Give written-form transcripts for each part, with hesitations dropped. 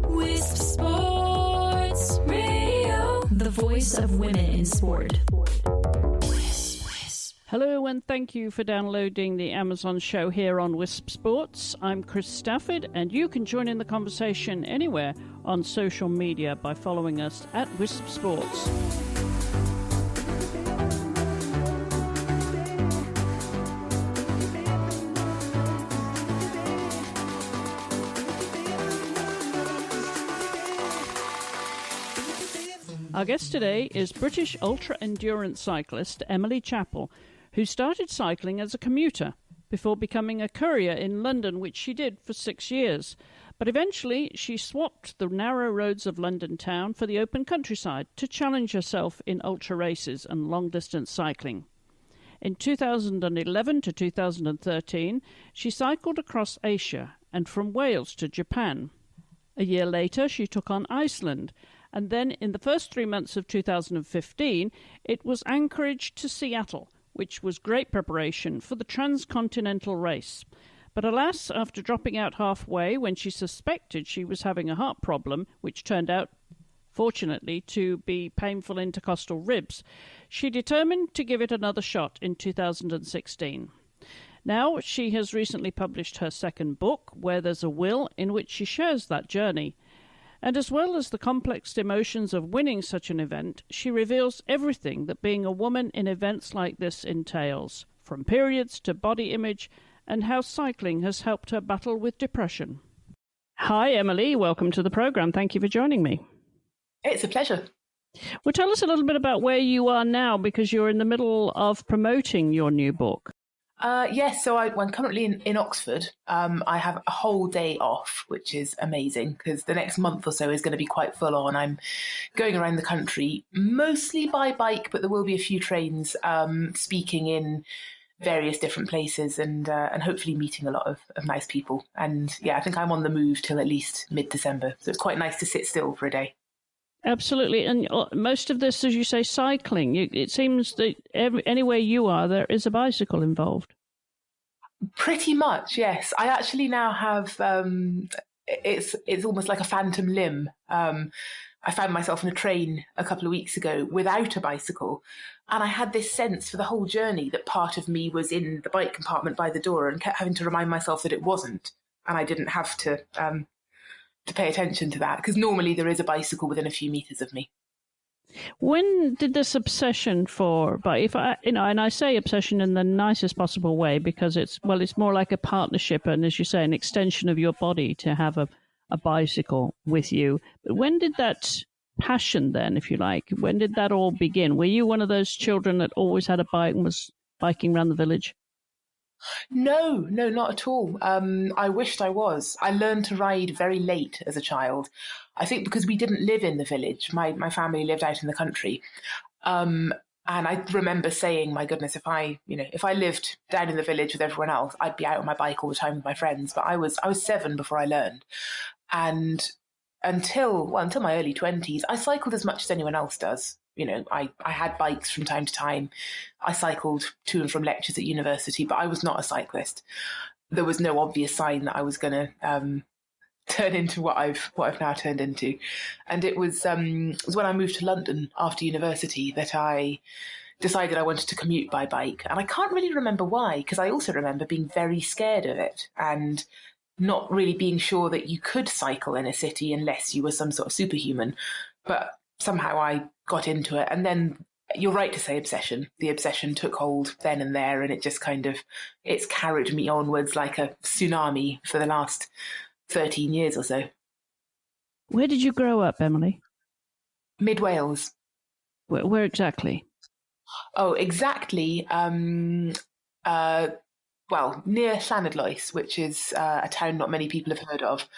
Wisp Sports Radio, the voice of women in sport. Hello and thank you for downloading the Amazon show here on Wisp Sports. I'm Chris Stafford and you can join in the conversation anywhere on social media by following us at Wisp Sports. Our guest today is British ultra-endurance cyclist Emily Chappell, who started cycling as a commuter before becoming a courier in London, which she did for 6 years. But eventually she swapped the narrow roads of London town for the open countryside to challenge herself in ultra races and long-distance cycling. In 2011 to 2013, she cycled across Asia and from Wales to Japan. A year later, she took on Iceland, and then in the first 3 months of 2015, it was Anchorage to Seattle, which was great preparation for the Transcontinental Race. But alas, after dropping out halfway when she suspected she was having a heart problem, which turned out, fortunately, to be painful intercostal ribs, she determined to give it another shot in 2016. Now, she has recently published her second book, Where There's a Will, in which she shares that journey. And as well as the complex emotions of winning such an event, she reveals everything that being a woman in events like this entails, from periods to body image, and how cycling has helped her battle with depression. Hi, Emily. Welcome to the program. Thank you for joining me. It's a pleasure. Well, tell us a little bit about where you are now, because you're in the middle of promoting your new book. Yes, so I'm currently in Oxford. I have a whole day off, which is amazing because the next month or so is going to be quite full on. I'm going around the country, mostly by bike, but there will be a few trains, speaking in various different places and hopefully meeting a lot of nice people. And yeah, I think I'm on the move till at least mid-December. So it's quite nice to sit still for a day. Absolutely. And most of this, as you say, cycling. It seems that anywhere you are, there is a bicycle involved. Pretty much, yes. I actually now have, it's almost like a phantom limb. I found myself in a train a couple of weeks ago without a bicycle. And I had this sense for the whole journey that part of me was in the bike compartment by the door and kept having to remind myself that it wasn't. And I didn't have to pay attention to that, because normally there is a bicycle within a few meters of me. When did this obsession and I say obsession in the nicest possible way, because it's more like a partnership and, as you say, an extension of your body to have a bicycle with you. But when did that passion then, if you like, when did that all begin? Were you one of those children that always had a bike and was biking around the village? No, not at all. I wished I was. I learned to ride very late as a child. I think because we didn't live in the village. My family lived out in the country. And I remember saying, my goodness, if I lived down in the village with everyone else, I'd be out on my bike all the time with my friends. But I was 7 before I learned. And until my early 20s, I cycled as much as anyone else does. You know, I had bikes from time to time. I cycled to and from lectures at university, but I was not a cyclist. There was no obvious sign that I was going to turn into what I've now turned into. And it was when I moved to London after university that I decided I wanted to commute by bike. And I can't really remember why, because I also remember being very scared of it and not really being sure that you could cycle in a city unless you were some sort of superhuman. But somehow I got into it. And then you're right to say obsession. The obsession took hold then and there, and it just it's carried me onwards like a tsunami for the last 13 years or so. Where did you grow up, Emily? Mid Wales. Where exactly? Oh, exactly. Near Llanidloes, which is a town not many people have heard of.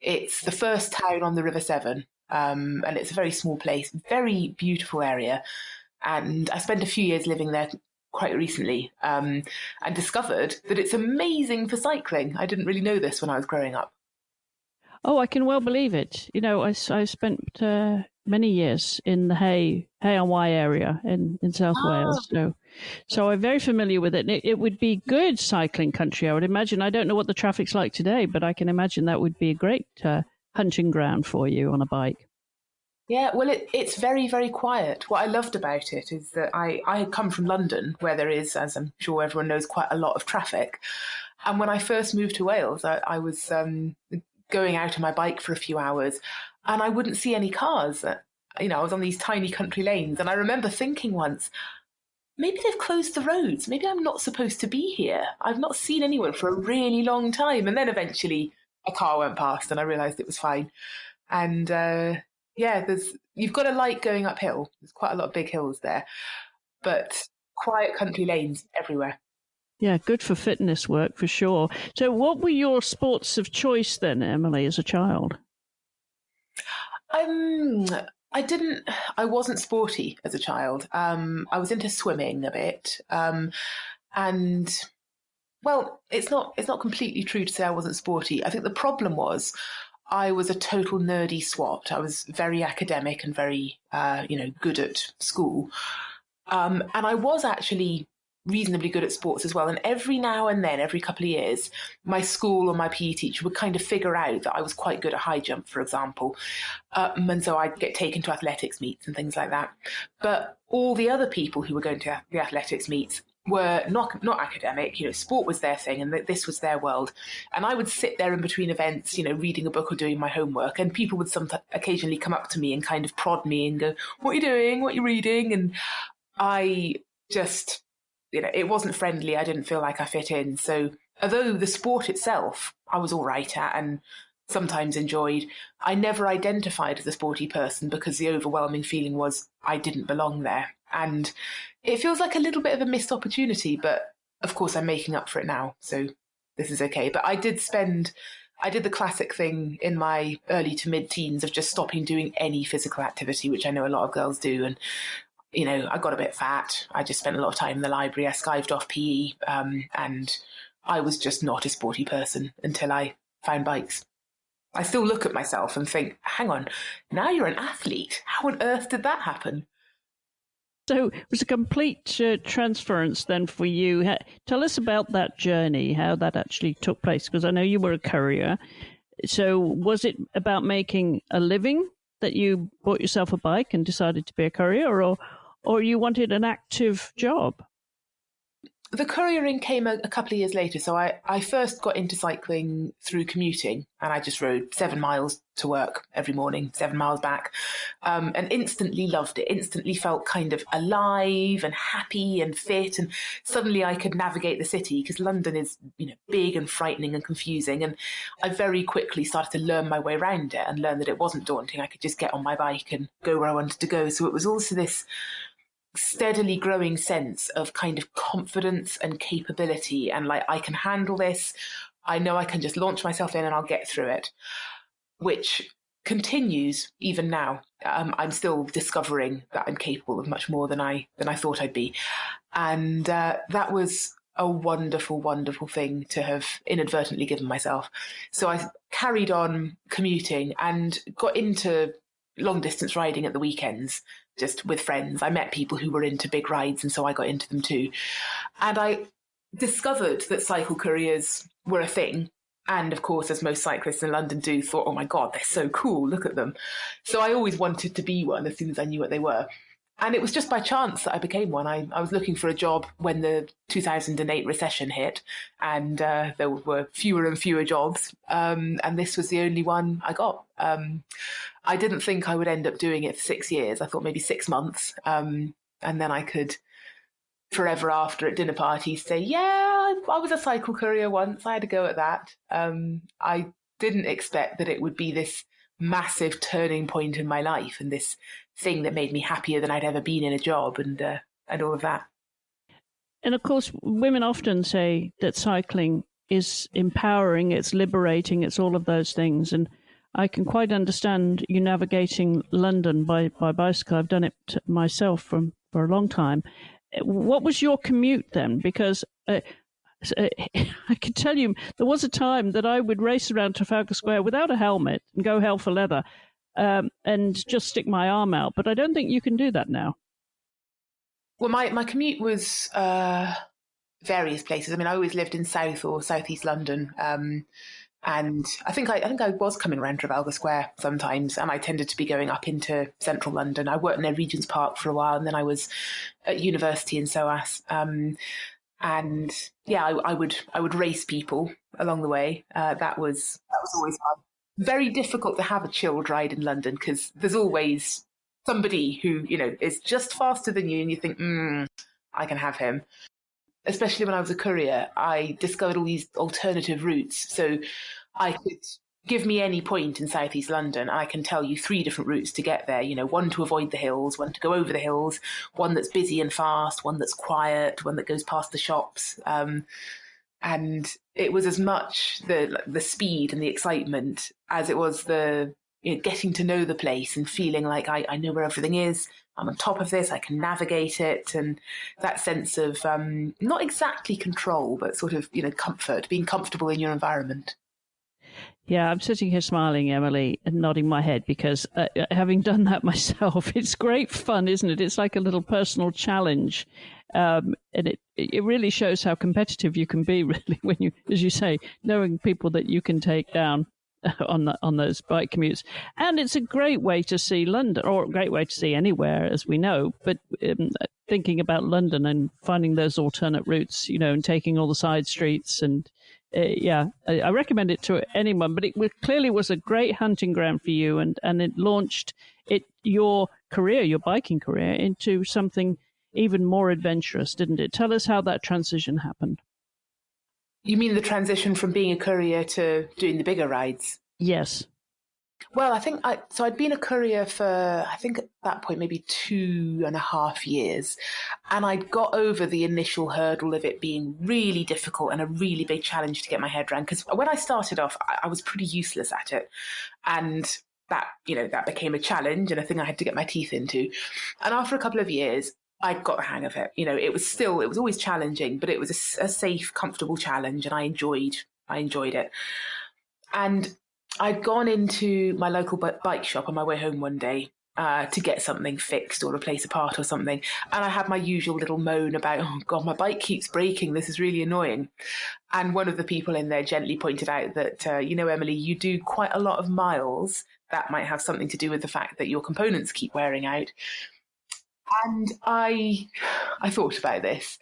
It's the first town on the River Severn. And it's a very small place, very beautiful area. And I spent a few years living there quite recently, and discovered that it's amazing for cycling. I didn't really know this when I was growing up. Oh, I can well believe it. You know, I spent many years in the Hay Hay-on-Wye area in South Wales. So I'm very familiar with it. It would be good cycling country, I would imagine. I don't know what the traffic's like today, but I can imagine that would be a great hunting ground for you on a bike. Yeah, well, it's very, very quiet. What I loved about it is that I had come from London, where there is, as I'm sure everyone knows, quite a lot of traffic. And when I first moved to Wales, I was going out on my bike for a few hours, and I wouldn't see any cars. I was on these tiny country lanes, and I remember thinking once, maybe they've closed the roads. Maybe I'm not supposed to be here. I've not seen anyone for a really long time. And then eventually a car went past, and I realised it was fine. And you've got to like going uphill. There's quite a lot of big hills there, but quiet country lanes everywhere. Yeah, good for fitness work for sure. So what were your sports of choice then, Emily, as a child? I wasn't sporty as a child. I was into swimming a bit. And well, it's not completely true to say I wasn't sporty. I think the problem was I was a total nerdy swot. I was very academic and very, good at school. And I was actually reasonably good at sports as well. And every now and then, every couple of years, my school or my PE teacher would kind of figure out that I was quite good at high jump, for example. And so I'd get taken to athletics meets and things like that. But all the other people who were going to the athletics meets were not academic. Sport was their thing, and this was their world. And I would sit there in between events, reading a book or doing my homework, and people would occasionally come up to me and kind of prod me and go, "What are you doing? What are you reading?" And I just, it wasn't friendly. I didn't feel like I fit in. So although the sport itself I was all right at and sometimes enjoyed, I never identified as a sporty person because the overwhelming feeling was I didn't belong there. And it feels like a little bit of a missed opportunity, but of course I'm making up for it now, so this is okay. But I did the classic thing in my early to mid-teens of just stopping doing any physical activity, which I know a lot of girls do. And, I got a bit fat. I just spent a lot of time in the library. I skived off PE, and I was just not a sporty person until I found bikes. I still look at myself and think, hang on, now you're an athlete. How on earth did that happen? So it was a complete transference then for you. Tell us about that journey, how that actually took place, because I know you were a courier. So was it about making a living that you bought yourself a bike and decided to be a courier, or you wanted an active job? The couriering came a couple of years later. So I first got into cycling through commuting, and I just rode 7 miles to work every morning, 7 miles back, and instantly loved it, instantly felt kind of alive and happy and fit. And suddenly I could navigate the city because London is, big and frightening and confusing. And I very quickly started to learn my way around it and learn that it wasn't daunting. I could just get on my bike and go where I wanted to go. So it was also this steadily growing sense of kind of confidence and capability, and like, I can handle this. I know I can just launch myself in and I'll get through it, which continues even now. I'm still discovering that I'm capable of much more than I thought I'd be. And that was a wonderful, wonderful thing to have inadvertently given myself. So I carried on commuting and got into long distance riding at the weekends, just with friends. I met people who were into big rides, and so I got into them too. And I discovered that cycle couriers were a thing. And of course, as most cyclists in London do, thought, oh my God, they're so cool, look at them. So I always wanted to be one as soon as I knew what they were. And it was just by chance that I became one. I was looking for a job when the 2008 recession hit, and there were fewer and fewer jobs. And this was the only one I got. I didn't think I would end up doing it for 6 years. I thought maybe 6 months. And then I could forever after at dinner parties say, yeah, I was a cycle courier once. I had a go at that. I didn't expect that it would be this massive turning point in my life and this thing that made me happier than I'd ever been in a job, and all of that. And of course, women often say that cycling is empowering, it's liberating, it's all of those things. And I can quite understand you navigating London by bicycle. I've done it myself for a long time. What was your commute then? Because I can tell you, there was a time that I would race around Trafalgar Square without a helmet and go hell for leather. and just stick my arm out. But I don't think you can do that now. Well, my commute was various places. I mean, I always lived in South or Southeast London. And I think I was coming around Trafalgar Square sometimes, and I tended to be going up into central London. I worked near Regent's Park for a while, and then I was at university in SOAS. And yeah, I would race people along the way. That was always fun. Very difficult to have a chilled ride in London because there's always somebody who is just faster than you, and you think, I can have him. Especially when I was a courier, I discovered all these alternative routes. So I could give me any point in Southeast London, and I can tell you 3 different routes to get there. One to avoid the hills, one to go over the hills, one that's busy and fast, one that's quiet, one that goes past the shops. And it was as much the speed and the excitement as it was the getting to know the place and feeling like I know where everything is. I'm on top of this, I can navigate it, and that sense of not exactly control, but sort of, comfort, being comfortable in your environment. Yeah, I'm sitting here smiling, Emily, and nodding my head because having done that myself, it's great fun, isn't it? It's like a little personal challenge. And it really shows how competitive you can be, really, when you, as you say, knowing people that you can take down on those bike commutes. And it's a great way to see London, or a great way to see anywhere, as we know. But thinking about London and finding those alternate routes, and taking all the side streets. And I recommend it to anyone. But it clearly was a great hunting ground for you, and it launched your biking career, into something even more adventurous, didn't it? Tell us how that transition happened. You mean the transition from being a courier to doing the bigger rides? Yes. Well, I think I'd been a courier for, I think at that point, maybe 2.5 years. And I'd got over the initial hurdle of it being really difficult and a really big challenge to get my head around. Because when I started off, I was pretty useless at it. And that became a challenge and a thing I had to get my teeth into. And after a couple of years, I got the hang of it. It was always challenging, but it was a safe, comfortable challenge, and I enjoyed it. And I'd gone into my local bike shop on my way home one day to get something fixed or replace a part or something. And I had my usual little moan about, oh God, my bike keeps breaking. This is really annoying. And one of the people in there gently pointed out that, Emily, you do quite a lot of miles. That might have something to do with the fact that your components keep wearing out. And I thought about this,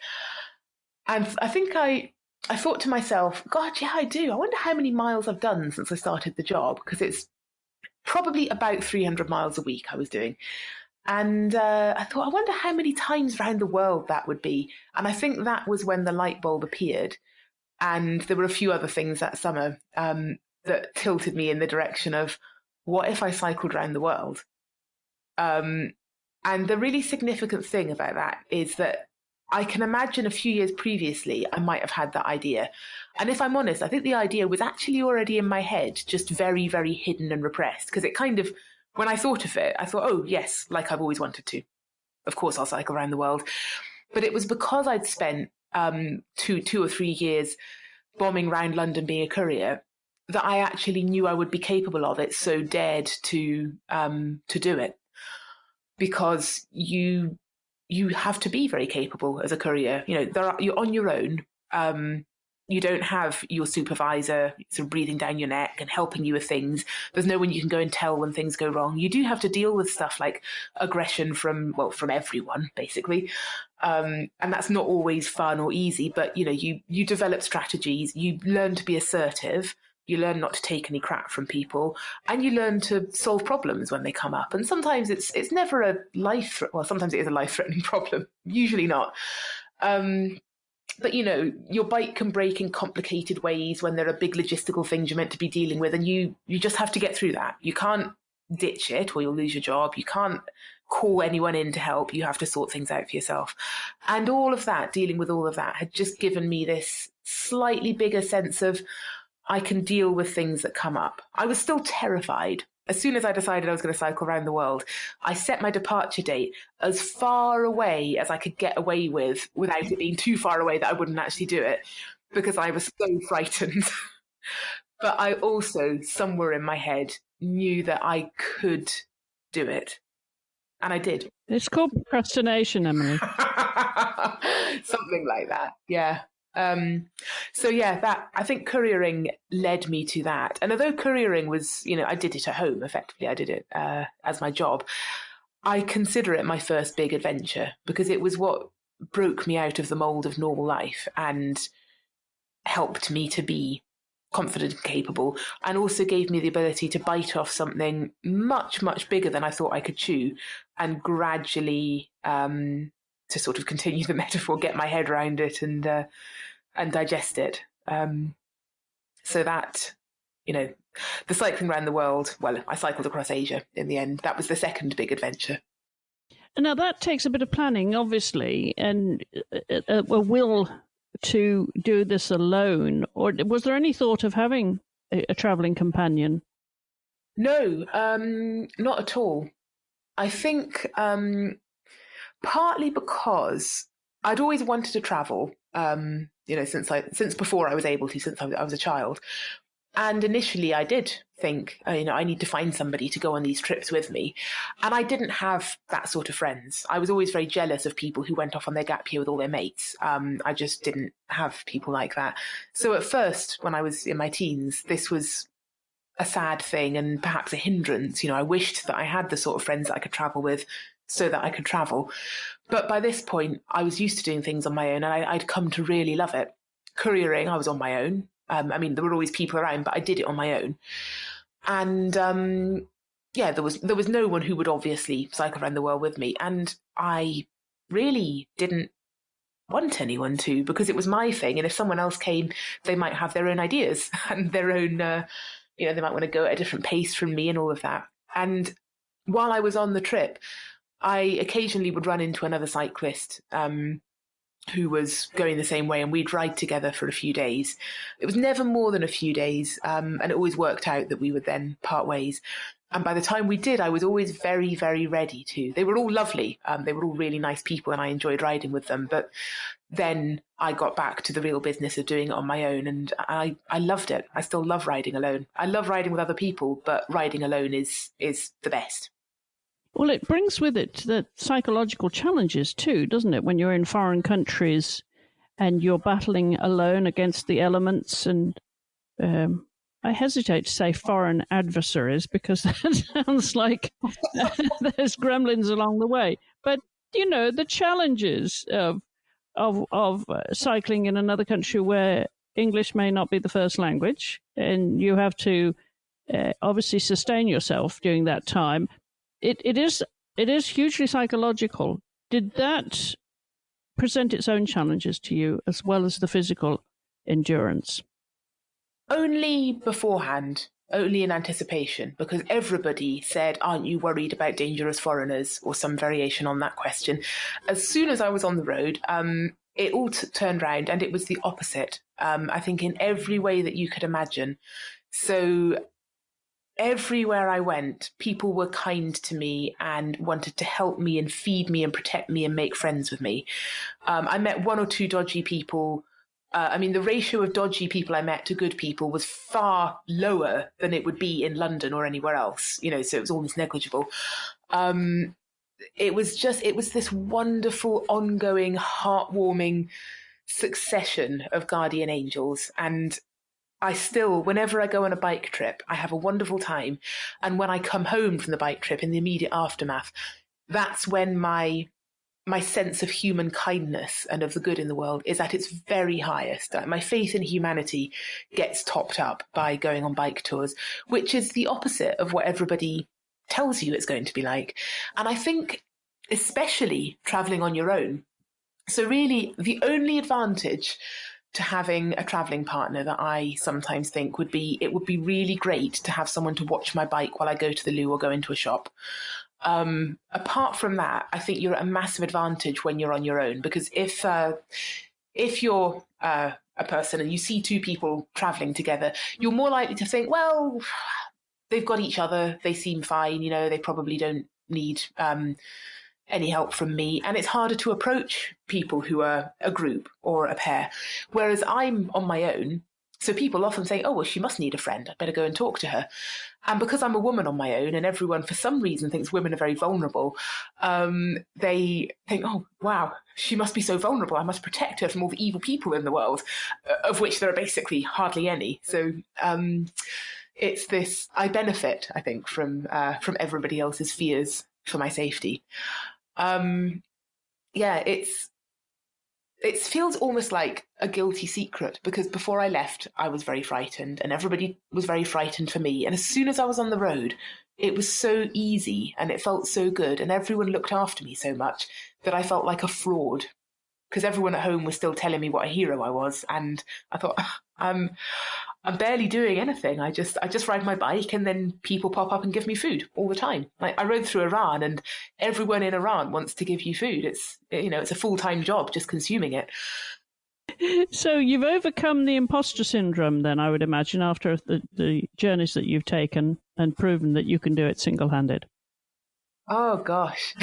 and I think I thought to myself, God, yeah, I do. I wonder how many miles I've done since I started the job, because it's probably about 300 miles a week I was doing. And I thought, I wonder how many times around the world that would be. And I think that was when the light bulb appeared. And there were a few other things that summer that tilted me in the direction of, what if I cycled around the world? And the really significant thing about that is that I can imagine a few years previously, I might have had that idea. And if I'm honest, I think the idea was actually already in my head, just very, very hidden and repressed. Because it kind of, when I thought of it, I thought, oh, yes, like I've always wanted to. Of course, I'll cycle around the world. But it was because I'd spent 2 or 3 years bombing around London being a courier that I actually knew I would be capable of it, so dared to do it. Because you have to be very capable as a courier. You're on your own. You don't have your supervisor sort of breathing down your neck and helping you with things. There's no one you can go and tell when things go wrong. You do have to deal with stuff like aggression from everyone, basically. And that's not always fun or easy, but you develop strategies. You learn to be assertive. You learn not to take any crap from people, and you learn to solve problems when they come up. And sometimes it's never a sometimes it is a life-threatening problem. Usually not. But your bike can break in complicated ways when there are big logistical things you're meant to be dealing with, and you just have to get through that. You can't ditch it or you'll lose your job. You can't call anyone in to help. You have to sort things out for yourself. And all of that, dealing with all of that, had just given me this slightly bigger sense of, I can deal with things that come up. I was still terrified. As soon as I decided I was going to cycle around the world, I set my departure date as far away as I could get away with without it being too far away that I wouldn't actually do it, because I was so frightened. But I also, somewhere in my head, knew that I could do it. And I did. It's called procrastination, Emily. Something like that, yeah. So yeah, that I think couriering led me to that. And although couriering was, I did it at home, effectively, I did it as my job, I consider it my first big adventure because it was what broke me out of the mold of normal life and helped me to be confident and capable, and also gave me the ability to bite off something much, much bigger than I thought I could chew, and gradually, to sort of continue the metaphor, get my head around it and digest it. So that, the cycling around the world, well, I cycled across Asia in the end. That was the second big adventure. Now, that takes a bit of planning, obviously, and a will to do this alone, or was there any thought of having a travelling companion? No, not at all. I think partly because I'd always wanted to travel, since before I was able to, since I was a child. And initially I did think, I need to find somebody to go on these trips with me. And I didn't have that sort of friends. I was always very jealous of people who went off on their gap year with all their mates. I just didn't have people like that. So at first, when I was in my teens, this was a sad thing and perhaps a hindrance. I wished that I had the sort of friends that I could travel with so that I could travel. But by this point, I was used to doing things on my own and I'd come to really love it. Couriering, I was on my own. There were always people around, but I did it on my own. And there was no one who would obviously cycle around the world with me. And I really didn't want anyone to, because it was my thing. And if someone else came, they might have their own ideas and their own, they might want to go at a different pace from me and all of that. And while I was on the trip, I occasionally would run into another cyclist who was going the same way, and we'd ride together for a few days. It was never more than a few days, and it always worked out that we would then part ways. And by the time we did, I was always very, very ready to. They were all lovely. They were all really nice people, and I enjoyed riding with them. But then I got back to the real business of doing it on my own, and I loved it. I still love riding alone. I love riding with other people, but riding alone is the best. Well, it brings with it the psychological challenges too, doesn't it? When you're in foreign countries and you're battling alone against the elements, and I hesitate to say foreign adversaries because that sounds like there's gremlins along the way. But the challenges of cycling in another country where English may not be the first language, and you have to obviously sustain yourself during that time. It is hugely psychological. Did that present its own challenges to you as well as the physical endurance? Only beforehand, only in anticipation, because everybody said, "Aren't you worried about dangerous foreigners?" or some variation on that question. As soon as I was on the road, it all turned round, and it was the opposite. I think in every way that you could imagine. So everywhere I went, people were kind to me and wanted to help me and feed me and protect me and make friends with me. I met one or two dodgy people. The ratio of dodgy people I met to good people was far lower than it would be in London or anywhere else, so it was almost negligible. It was this wonderful, ongoing, heartwarming succession of guardian angels. And I still, whenever I go on a bike trip, I have a wonderful time. And when I come home from the bike trip in the immediate aftermath, that's when my sense of human kindness and of the good in the world is at its very highest. My faith in humanity gets topped up by going on bike tours, which is the opposite of what everybody tells you it's going to be like. And I think especially traveling on your own. So really the only advantage to having a traveling partner that I sometimes think would be really great to have someone to watch my bike while I go to the loo or go into a shop. Apart from that, I think you're at a massive advantage when you're on your own, because if you're a person and you see two people traveling together, you're more likely to think, well, they've got each other, they seem fine, they probably don't need any help from me. And it's harder to approach people who are a group or a pair. Whereas I'm on my own, So people often say, oh, well, she must need a friend. I'd better go and talk to her. And because I'm a woman on my own and everyone, for some reason, thinks women are very vulnerable, they think, oh, wow, she must be so vulnerable. I must protect her from all the evil people in the world, of which there are basically hardly any. So it's this, I benefit, I think, from everybody else's fears for my safety. It feels almost like a guilty secret, because before I left, I was very frightened and everybody was very frightened for me. And as soon as I was on the road, it was so easy and it felt so good. And everyone looked after me so much that I felt like a fraud, because everyone at home was still telling me what a hero I was. And I thought, I'm barely doing anything. I just ride my bike and then people pop up and give me food all the time. Like, I rode through Iran and everyone in Iran wants to give you food. It's a full-time job just consuming it. So you've overcome the imposter syndrome then, I would imagine, after the journeys that you've taken and proven that you can do it single-handed. Oh, gosh.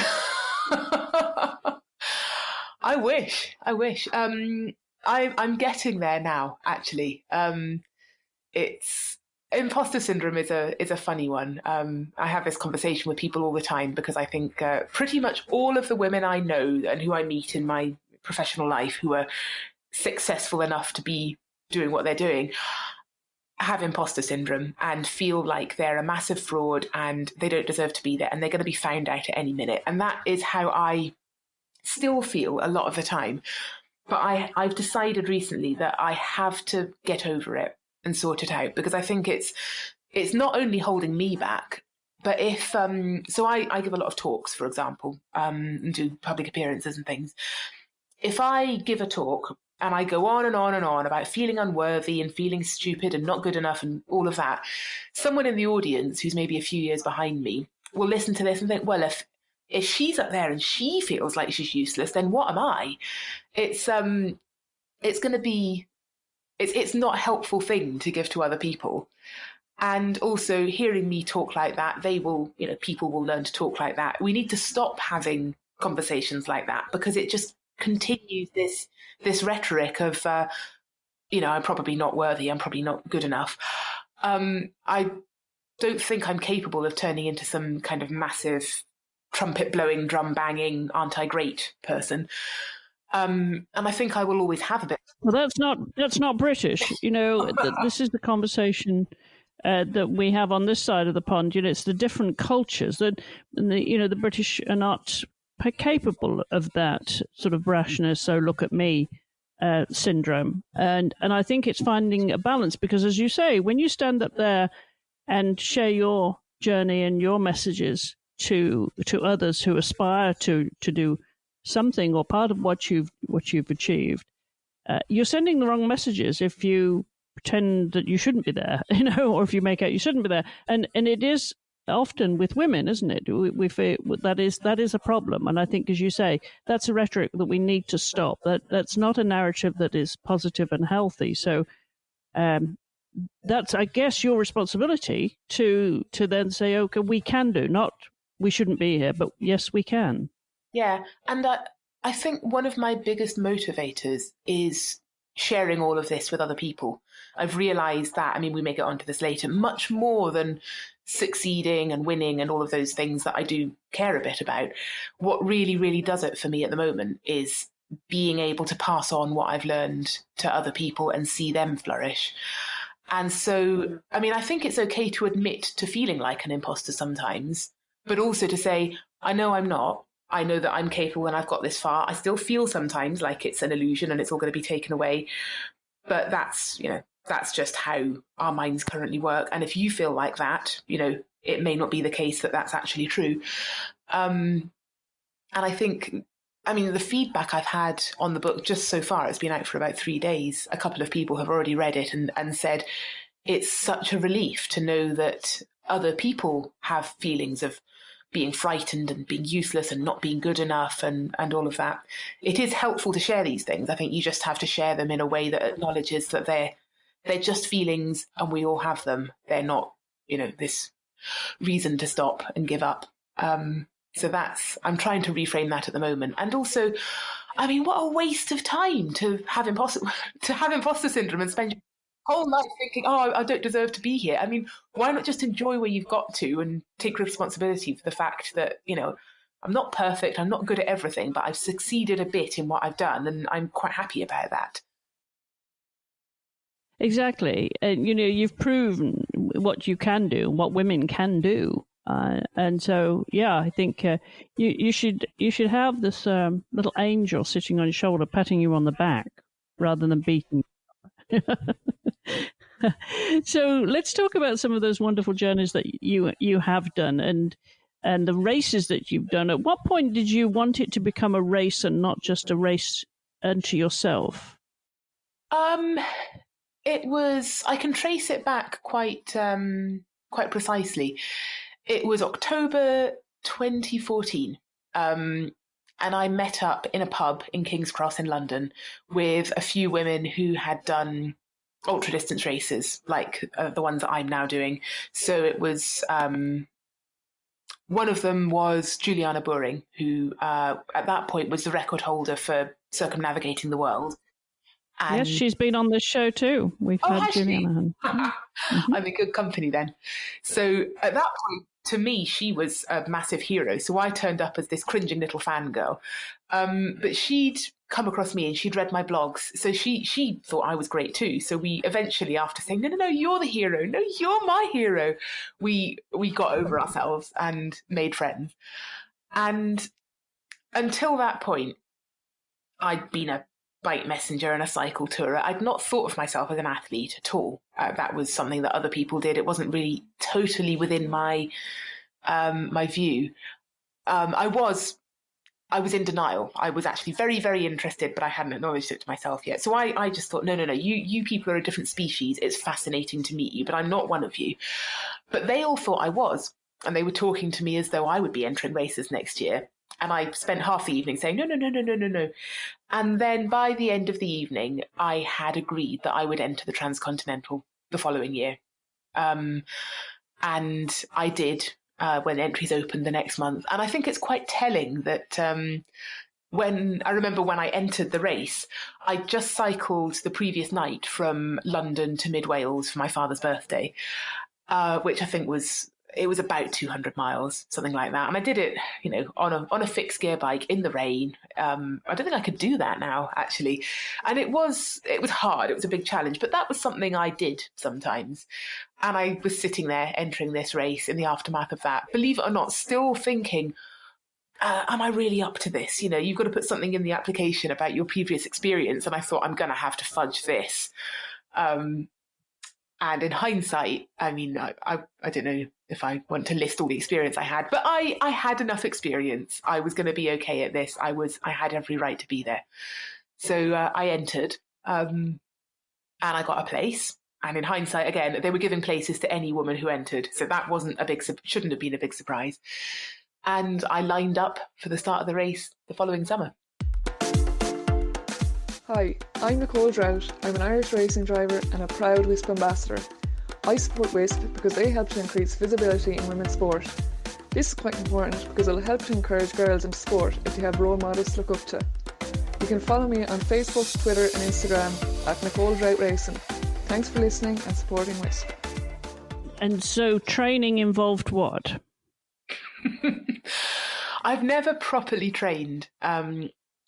I wish. I'm getting there now, actually. It's imposter syndrome is a funny one. I have this conversation with people all the time, because I think pretty much all of the women I know and who I meet in my professional life who are successful enough to be doing what they're doing have imposter syndrome and feel like they're a massive fraud and they don't deserve to be there and they're going to be found out at any minute. And that is how I still feel a lot of the time. But I've decided recently that I have to get over it and sort it out, because I think it's not only holding me back, but if so I give a lot of talks, for example, and do public appearances and things. If I give a talk and I go on and on and on about feeling unworthy and feeling stupid and not good enough and all of that, someone in the audience who's maybe a few years behind me will listen to this and think, well, if she's up there and she feels like she's useless, then what am I? It's going to be, it's not a helpful thing to give to other people. And also hearing me talk like that, people will learn to talk like that. We need to stop having conversations like that, because it just continues this rhetoric of, I'm probably not worthy, I'm probably not good enough. I don't think I'm capable of turning into some kind of massive trumpet blowing, drum banging, aren't I great person. And I think I will always have a bit. Well, that's not British. This is the conversation that we have on this side of the pond. It's the different cultures that the British are not capable of that sort of brashness. So look at me syndrome, and I think it's finding a balance, because, as you say, when you stand up there and share your journey and your messages to others who aspire to do something or part of what you've achieved, you're sending the wrong messages if you pretend that you shouldn't be there, or if you make out you shouldn't be there. And it is often with women, isn't it? We feel that is a problem. And I think, as you say, that's a rhetoric that we need to stop. That's not a narrative that is positive and healthy. So that's, I guess, your responsibility to then say, okay, we can do, not we shouldn't be here, but yes, we can. Yeah. And I think one of my biggest motivators is sharing all of this with other people. I've realized that, we may get onto this later, much more than succeeding and winning and all of those things that I do care a bit about. What really, really does it for me at the moment is being able to pass on what I've learned to other people and see them flourish. And so, I think it's okay to admit to feeling like an imposter sometimes, but also to say, I know I'm not. I know that I'm capable and I've got this far. I still feel sometimes like it's an illusion and it's all going to be taken away. But that's just how our minds currently work. And if you feel like that, it may not be the case that that's actually true. And I think, the feedback I've had on the book just so far, it's been out for about 3 days. A couple of people have already read it and said it's such a relief to know that other people have feelings of being frightened and being useless and not being good enough and all of that. It is helpful to share these things. I think you just have to share them in a way that acknowledges that they're just feelings and we all have them. They're not, this reason to stop and give up. So I'm trying to reframe that at the moment. And also, what a waste of time to have imposter syndrome and spend whole life thinking, oh, I don't deserve to be here. I mean, why not just enjoy where you've got to and take responsibility for the fact that, I'm not perfect, I'm not good at everything, but I've succeeded a bit in what I've done, and I'm quite happy about that. Exactly. And, you've proven what you can do, what women can do. And so, yeah, I think you should have this little angel sitting on your shoulder, patting you on the back rather than beating you. So let's talk about some of those wonderful journeys that you have done and the races that you've done. At what point did you want it to become a race and not just a race unto yourself? It was. I can trace it back quite precisely. It was October 2014. And I met up in a pub in King's Cross in London with a few women who had done ultra distance races, like the ones that I'm now doing. So it was one of them was Juliana Buring, who at that point was the record holder for circumnavigating the world. And yes, she's been on this show too. We've had Juliana. I'm in good company then. So at that point, to me, she was a massive hero. So I turned up as this cringing little fangirl. But she'd come across me and she'd read my blogs. So she thought I was great too. So we eventually, after saying, no, you're the hero. No, you're my hero. We got over ourselves and made friends. And until that point, I'd been a bike messenger and a cycle tourer. I'd not thought of myself as an athlete at all. That was something that other people did. It wasn't really totally within my my view. I was in denial. I was actually very, very interested, but I hadn't acknowledged it to myself yet. So I just thought, no, you people are a different species. It's fascinating to meet you, but I'm not one of you. But they all thought I was, and they were talking to me as though I would be entering races next year. And I spent half the evening saying, no. And then by the end of the evening, I had agreed that I would enter the Transcontinental the following year. And I did when entries opened the next month. And I think it's quite telling that when I entered the race, I just cycled the previous night from London to Mid Wales for my father's birthday, which I think was about 200 miles, something like that. And I did it, on a fixed gear bike in the rain. I don't think I could do that now, actually. And it was hard. It was a big challenge, but that was something I did sometimes. And I was sitting there entering this race in the aftermath of that, believe it or not, still thinking, am I really up to this? You've got to put something in the application about your previous experience. And I thought, I'm going to have to fudge this. And in hindsight, I mean, I don't know if I want to list all the experience I had, but I had enough experience. I was going to be okay at this. I had every right to be there. So I entered and I got a place. And in hindsight, again, they were giving places to any woman who entered. So that shouldn't have been a big surprise. And I lined up for the start of the race the following summer. Hi, I'm Nicole Drought. I'm an Irish racing driver and a proud WISP ambassador. I support WISP because they help to increase visibility in women's sport. This is quite important because it'll help to encourage girls into sport if they have role models to look up to. You can follow me on Facebook, Twitter and Instagram at Nicole Drought Racing. Thanks for listening and supporting WISP. And so training involved what? I've never properly trained.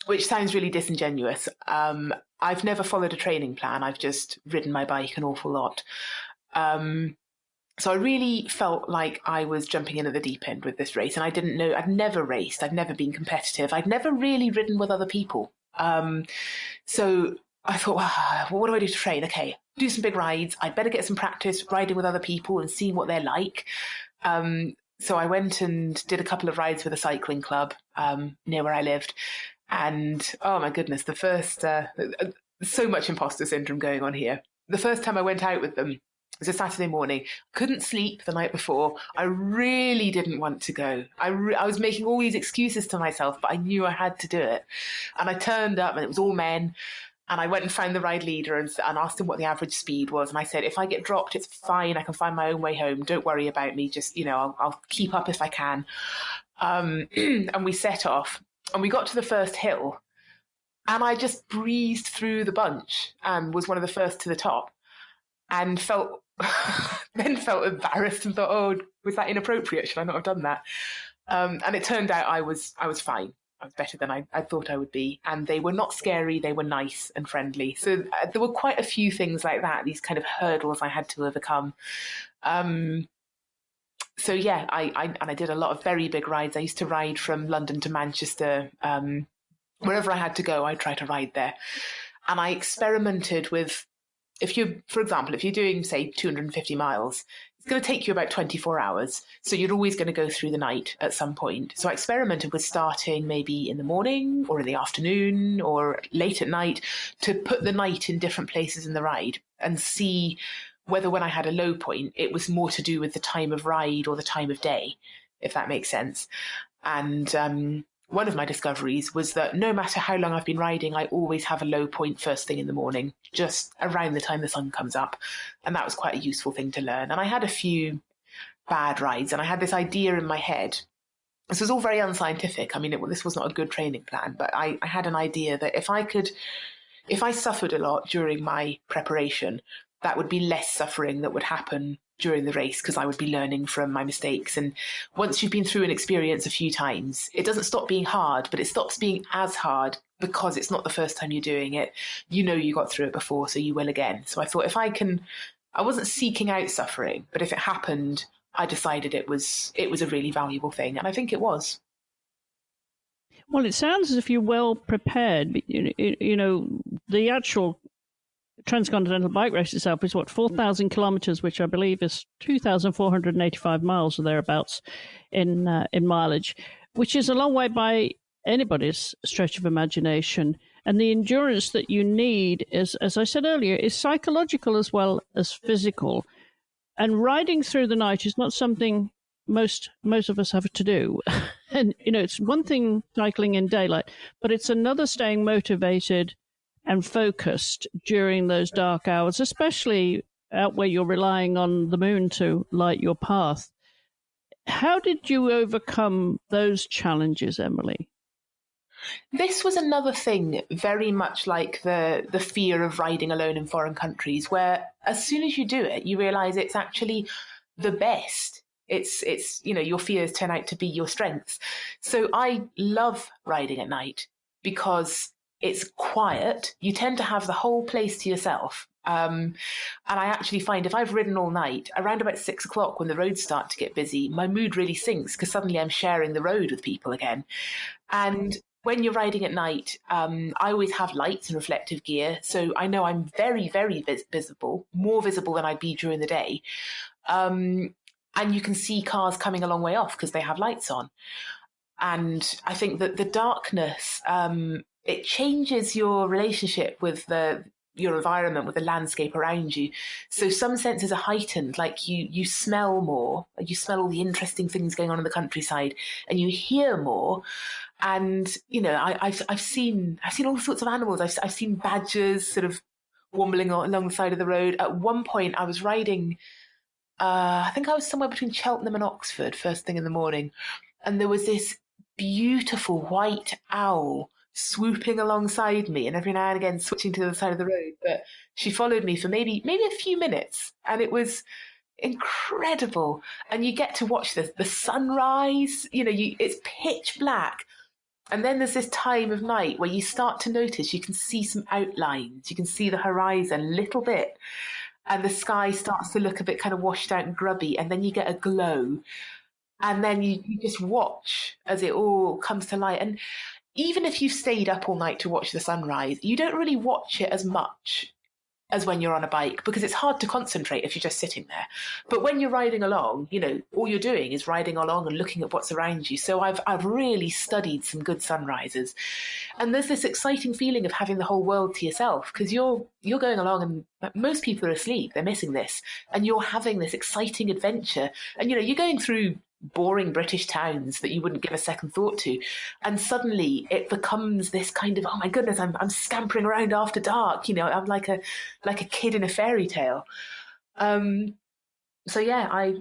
Which sounds really disingenuous. I've never followed a training plan. I've just ridden my bike an awful lot. So I really felt like I was jumping in at the deep end with this race. And I didn't know, I'd never raced. I'd never been competitive. I'd never really ridden with other people. So I thought, well, what do I do to train? Okay, do some big rides. I'd better get some practice riding with other people and seeing what they're like. So I went and did a couple of rides with a cycling club near where I lived. And oh my goodness, the first, so much imposter syndrome going on here. The first time I went out with them, it was a Saturday morning. Couldn't sleep the night before. I really didn't want to go. I was making all these excuses to myself, but I knew I had to do it. And I turned up and it was all men. And I went and found the ride leader and asked him what the average speed was. And I said, if I get dropped, it's fine. I can find my own way home. Don't worry about me. Just, I'll keep up if I can. And we set off. And we got to the first hill and I just breezed through the bunch and was one of the first to the top. and felt embarrassed and thought, oh, was that inappropriate? Should I not have done that? And it turned out I was fine. I was better than I thought I would be. And they were not scary. They were nice and friendly. So there were quite a few things like that, these kind of hurdles I had to overcome. So yeah, I did a lot of very big rides. I used to ride from London to Manchester. Wherever I had to go, I'd try to ride there. And I experimented with, for example, if you're doing, say, 250 miles, it's going to take you about 24 hours. So you're always going to go through the night at some point. So I experimented with starting maybe in the morning or in the afternoon or late at night to put the night in different places in the ride and see whether when I had a low point, it was more to do with the time of ride or the time of day, if that makes sense. And one of my discoveries was that no matter how long I've been riding, I always have a low point first thing in the morning, just around the time the sun comes up. And that was quite a useful thing to learn. And I had a few bad rides and I had this idea in my head. This was all very unscientific. I mean, this was not a good training plan, but I had an idea that if I suffered a lot during my preparation, that would be less suffering that would happen during the race because I would be learning from my mistakes. And once you've been through an experience a few times, it doesn't stop being hard, but it stops being as hard because it's not the first time you're doing it. You know you got through it before, so you will again. So I thought I wasn't seeking out suffering, but if it happened, I decided it was a really valuable thing. And I think it was. Well, it sounds as if you're well prepared. You know, the actual Transcontinental bike race itself is 4,000 kilometres, which I believe is 2,485 miles or thereabouts in mileage, which is a long way by anybody's stretch of imagination. And the endurance that you need is, as I said earlier, is psychological as well as physical. And riding through the night is not something most of us have to do. And it's one thing cycling in daylight, but it's another staying motivated and focused during those dark hours, especially out where you're relying on the moon to light your path. How did you overcome those challenges, Emily? This was another thing very much like the fear of riding alone in foreign countries, where as soon as you do it, you realise it's actually the best. It's your fears turn out to be your strengths. So I love riding at night because it's quiet. You tend to have the whole place to yourself. And I actually find if I've ridden all night, around about 6 o'clock when the roads start to get busy, my mood really sinks because suddenly I'm sharing the road with people again. And when you're riding at night, I always have lights and reflective gear. So I know I'm very, very visible, more visible than I'd be during the day. And you can see cars coming a long way off because they have lights on. And I think that the darkness, it changes your relationship with your environment, with the landscape around you. So some senses are heightened, like you smell more, you smell all the interesting things going on in the countryside, and you hear more. And I've seen all sorts of animals. I've seen badgers sort of wombling along the side of the road. At one point, I was riding. I think I was somewhere between Cheltenham and Oxford, first thing in the morning, and there was this beautiful white owl swooping alongside me and every now and again switching to the other side of the road. But she followed me for maybe a few minutes, and it was incredible. And you get to watch the sunrise. It's pitch black. And then there's this time of night where you start to notice you can see some outlines. You can see the horizon a little bit. And the sky starts to look a bit kind of washed out and grubby. And then you get a glow. And then you just watch as it all comes to light. And even if you've stayed up all night to watch the sunrise, you don't really watch it as much as when you're on a bike because it's hard to concentrate if you're just sitting there. But when you're riding along, all you're doing is riding along and looking at what's around you. So I've really studied some good sunrises. And there's this exciting feeling of having the whole world to yourself because you're going along and most people are asleep. They're missing this. And you're having this exciting adventure. And, you're going through boring British towns that you wouldn't give a second thought to, and suddenly it becomes this kind of, oh my goodness, I'm scampering around after dark. I'm like a kid in a fairy tale. So yeah, I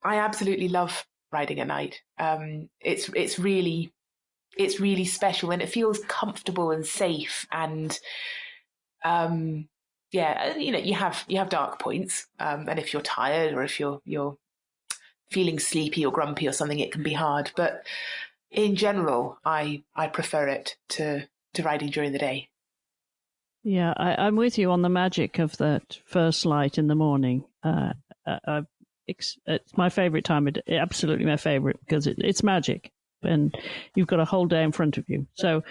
absolutely love riding at night. It's really special, and it feels comfortable and safe, and yeah, you have dark points, and if you're tired or if you're feeling sleepy or grumpy or something, it can be hard. But in general, I prefer it to riding during the day. Yeah, I'm with you on the magic of that first light in the morning. It's my favourite time, absolutely my favourite, because it's magic and you've got a whole day in front of you. So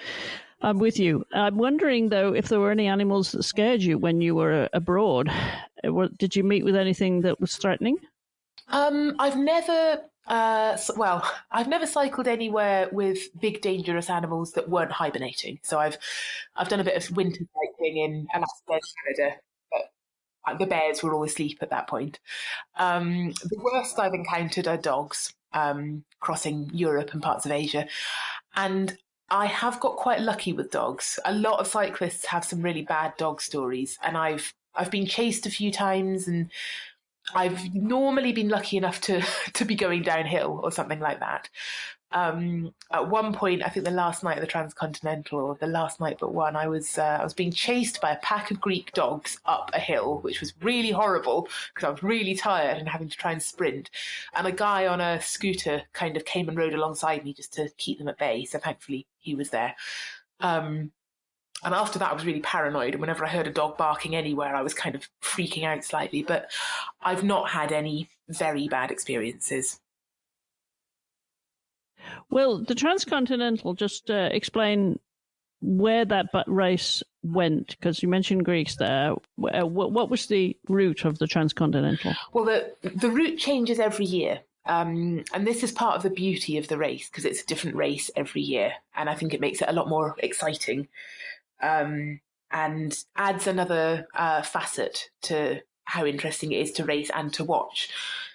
I'm with you. I'm wondering, though, if there were any animals that scared you when you were abroad. Did you meet with anything that was threatening? I've never cycled anywhere with big dangerous animals that weren't hibernating. So I've done a bit of winter cycling in Alaska, Canada, but the bears were all asleep at that point. The worst I've encountered are dogs crossing Europe and parts of Asia, and I have got quite lucky with dogs. A lot of cyclists have some really bad dog stories, and I've been chased a few times, and I've normally been lucky enough to be going downhill or something like that. At one point, I think the last night of the Transcontinental, or the last night but one, I was being chased by a pack of Greek dogs up a hill, which was really horrible because I was really tired and having to try and sprint. And a guy on a scooter kind of came and rode alongside me just to keep them at bay. So thankfully he was there. And after that, I was really paranoid. And whenever I heard a dog barking anywhere, I was kind of freaking out slightly. But I've not had any very bad experiences. Well, the Transcontinental, just explain where that race went, because you mentioned Greeks there. What was the route of the Transcontinental? Well, the route changes every year. And this is part of the beauty of the race, because it's a different race every year. And I think it makes it a lot more exciting. And adds another facet to how interesting it is to race and to watch.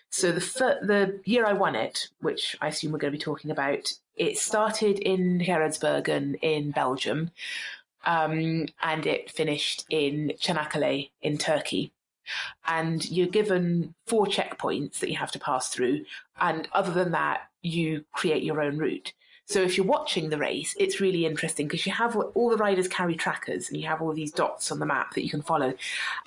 So the year I won it, which I assume we're going to be talking about, it started in Gerardsbergen in Belgium, and it finished in Çanakkale in Turkey. And you're given 4 checkpoints that you have to pass through, and other than that, you create your own route. So if you're watching the race, it's really interesting because you have all the riders carry trackers and you have all these dots on the map that you can follow.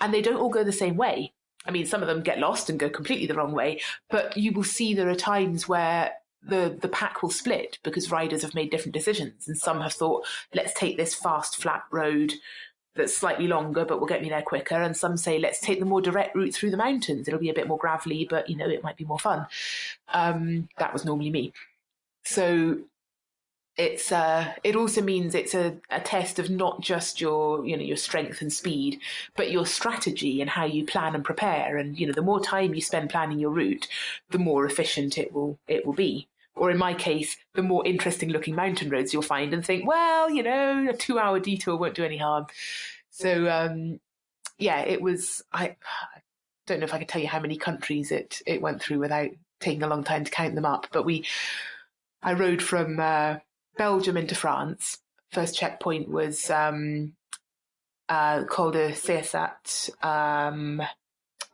And they don't all go the same way. I mean, some of them get lost and go completely the wrong way, but you will see there are times where the pack will split because riders have made different decisions. And some have thought, let's take this fast, flat road that's slightly longer, but will get me there quicker. And some say, let's take the more direct route through the mountains. It'll be a bit more gravelly, but, it might be more fun. That was normally me. So it also means it's a test of not just your strength and speed, but your strategy and how you plan and prepare. And the more time you spend planning your route, the more efficient it will be. Or in my case, the more interesting looking mountain roads you'll find and think, well, a 2-hour detour won't do any harm. So it was. I don't know if I could tell you how many countries it went through without taking a long time to count them up. But I rode from Belgium into France. First checkpoint was Col de Césatte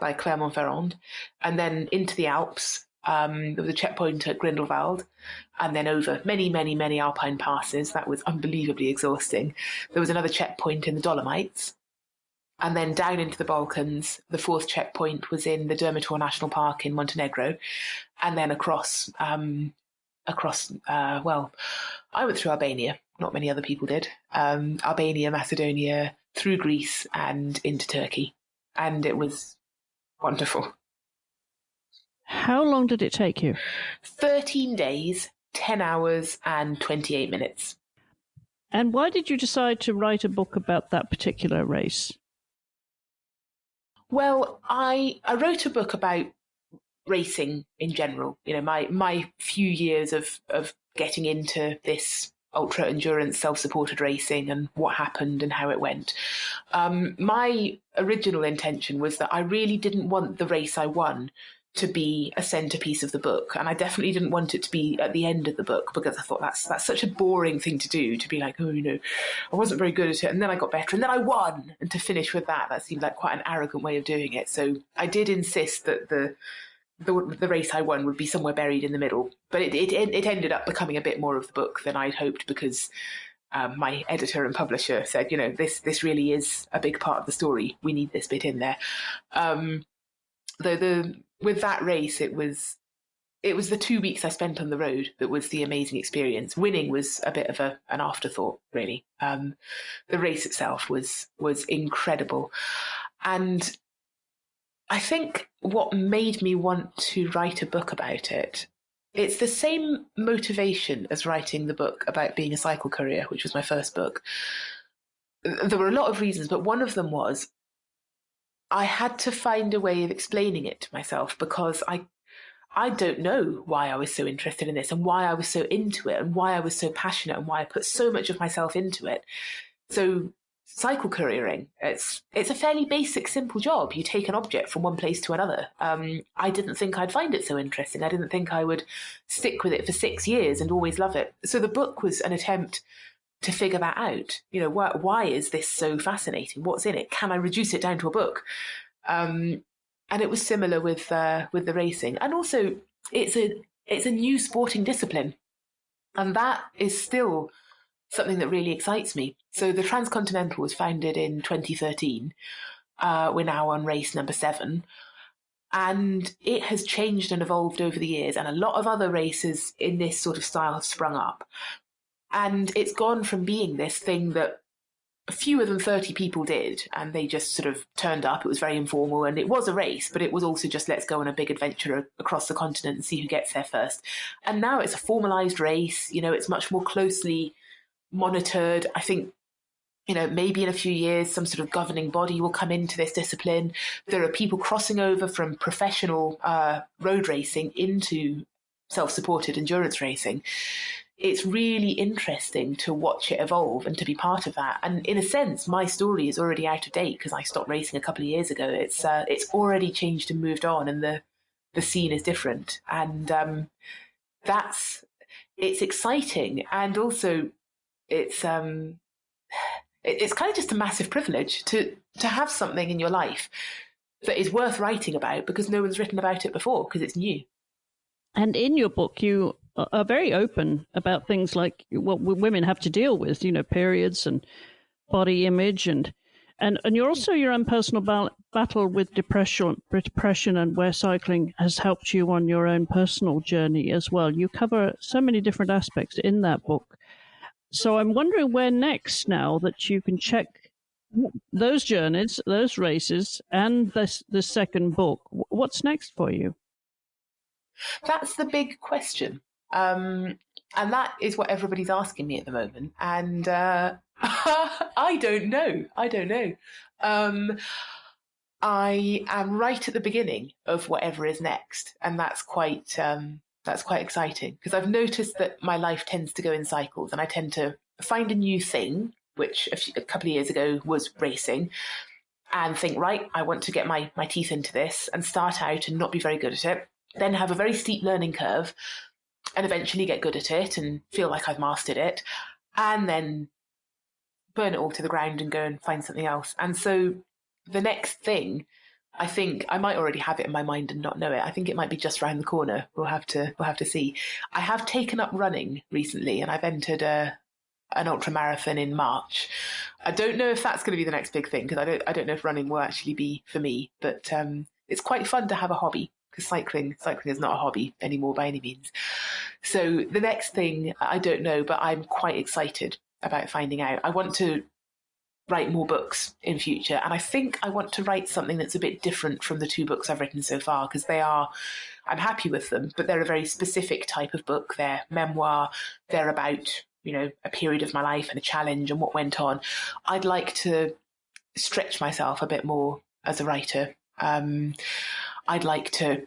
by Clermont-Ferrand, and then into the Alps. There was a checkpoint at Grindelwald, and then over many, many, many alpine passes. That was unbelievably exhausting. There was another checkpoint in the Dolomites, and then down into the Balkans. The 4th checkpoint was in the Dermitor National Park in Montenegro, and then across. I went through Albania. Not many other people did. Albania, Macedonia, through Greece and into Turkey. And it was wonderful. How long did it take you? 13 days, 10 hours and 28 minutes. And why did you decide to write a book about that particular race? Well, I wrote a book about racing in general. My few years of getting into this ultra endurance self-supported racing and what happened and how it went. My original intention was that I really didn't want the race I won to be a centerpiece of the book, and I definitely didn't want it to be at the end of the book, because I thought that's such a boring thing to do, to be like, I wasn't very good at it and then I got better and then I won, and to finish with that seemed like quite an arrogant way of doing it. So I did insist that the race I won would be somewhere buried in the middle. But it ended up becoming a bit more of the book than I'd hoped, because my editor and publisher said, this really is a big part of the story. We need this bit in there. Though with that race, it was the 2 weeks I spent on the road that was the amazing experience. Winning was a bit of an afterthought, really. The race itself was incredible. And I think what made me want to write a book about it, it's the same motivation as writing the book about being a cycle courier, which was my first book. There were a lot of reasons, but one of them was I had to find a way of explaining it to myself, because I don't know why I was so interested in this and why I was so into it and why I was so passionate and why I put so much of myself into it. So cycle couriering, it's a fairly basic, simple job. You take an object from one place to another. I didn't think I'd find it so interesting. I didn't think I would stick with it for 6 years and always love it. So the book was an attempt to figure that out. Why is this so fascinating? What's in it? Can I reduce it down to a book? And it was similar with the racing. And also, it's a new sporting discipline. And that is still something that really excites me. So the Transcontinental was founded in 2013. We're now on race number 7. And it has changed and evolved over the years. And a lot of other races in this sort of style have sprung up. And it's gone from being this thing that fewer than 30 people did, and they just sort of turned up. It was very informal, and it was a race, but it was also just, let's go on a big adventure across the continent and see who gets there first. And now it's a formalized race. It's much more closely monitored. I think, maybe in a few years, some sort of governing body will come into this discipline. There are people crossing over from professional road racing into self-supported endurance racing. It's really interesting to watch it evolve and to be part of that. And in a sense, my story is already out of date because I stopped racing a couple of years ago. It's already changed and moved on, and the scene is different. And it's exciting, and also it's kind of just a massive privilege to have something in your life that is worth writing about because no one's written about it before, because it's new. And in your book, you are very open about things like what women have to deal with, periods and body image, and you're also your own personal battle with depression, and where cycling has helped you on your own personal journey as well. You cover so many different aspects in that book. So I'm wondering where next, now that you can check those journeys, those races, and the second book. What's next for you? That's the big question. And that is what everybody's asking me at the moment. And I don't know. I am right at the beginning of whatever is next. And that's quite exciting, because I've noticed that my life tends to go in cycles, and I tend to find a new thing, which a couple of years ago was racing, and think, right, I want to get my teeth into this, and start out and not be very good at it, then have a very steep learning curve, and eventually get good at it and feel like I've mastered it, and then burn it all to the ground and go and find something else. And so the next thing, I think I might already have it in my mind and not know it. I think it might be just round the corner. We'll have to see. I have taken up running recently, and I've entered an ultra marathon in March. I don't know if that's going to be the next big thing, because I don't know if running will actually be for me. But it's quite fun to have a hobby, because cycling is not a hobby anymore by any means. So the next thing, I don't know, but I'm quite excited about finding out. I want to write more books in future, and I think I want to write something that's a bit different from the 2 books I've written so far, because I'm happy with them, but they're a very specific type of book. They're memoir, they're about, a period of my life and a challenge and what went on. I'd like to stretch myself a bit more as a writer. I'd like to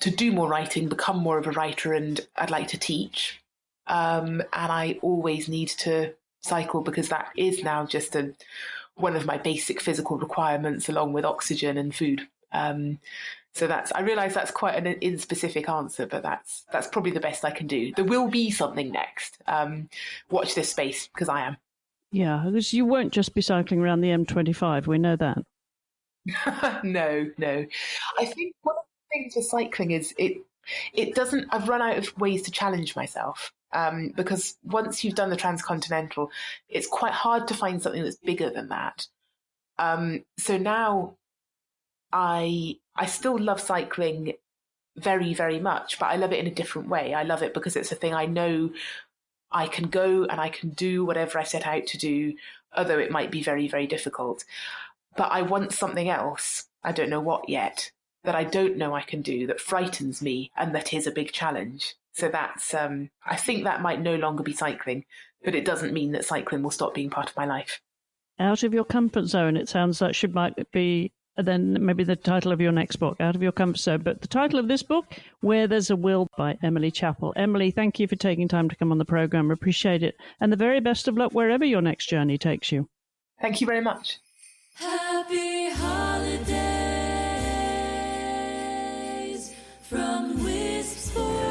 do more writing, become more of a writer, and I'd like to teach. And I always need to cycle, because that is now just one of my basic physical requirements, along with oxygen and food. So I realise that's quite an inspecific answer, but that's probably the best I can do. There will be something next. Watch this space, because I am. Yeah, because you won't just be cycling around the M25. We know that. No. I think one of the things with cycling is It doesn't. I've run out of ways to challenge myself. Because once you've done the Transcontinental, it's quite hard to find something that's bigger than that. So now I still love cycling very, very much, but I love it in a different way. I love it because it's a thing I know I can go and I can do whatever I set out to do, although it might be very, very difficult. But I want something else, I don't know what yet, that I don't know I can do, that frightens me and that is a big challenge. So that's, I think that might no longer be cycling, but it doesn't mean that cycling will stop being part of my life. Out of your comfort zone, it sounds like might be then maybe the title of your next book, Out of Your Comfort Zone. But the title of this book, Where There's a Will, by Emily Chappell. Emily, thank you for taking time to come on the programme. Appreciate it. And the very best of luck wherever your next journey takes you. Thank you very much. Happy holidays from Wisp Sports.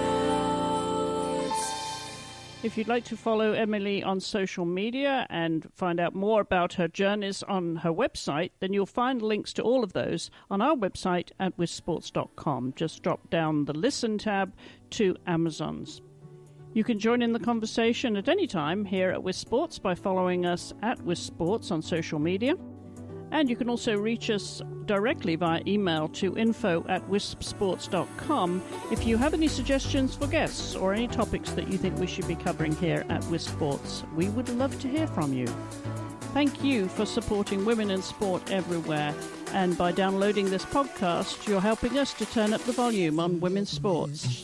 If you'd like to follow Emily on social media and find out more about her journeys on her website, then you'll find links to all of those on our website at wispsports.com. Just drop down the Listen tab to Amazon's. You can join in the conversation at any time here at Wisp Sports by following us at Wisp Sports on social media. And you can also reach us directly via email to info@wispsports.com if you have any suggestions for guests or any topics that you think we should be covering here at Wisp Sports. We would love to hear from you. Thank you for supporting women in sport everywhere. And by downloading this podcast, you're helping us to turn up the volume on women's sports.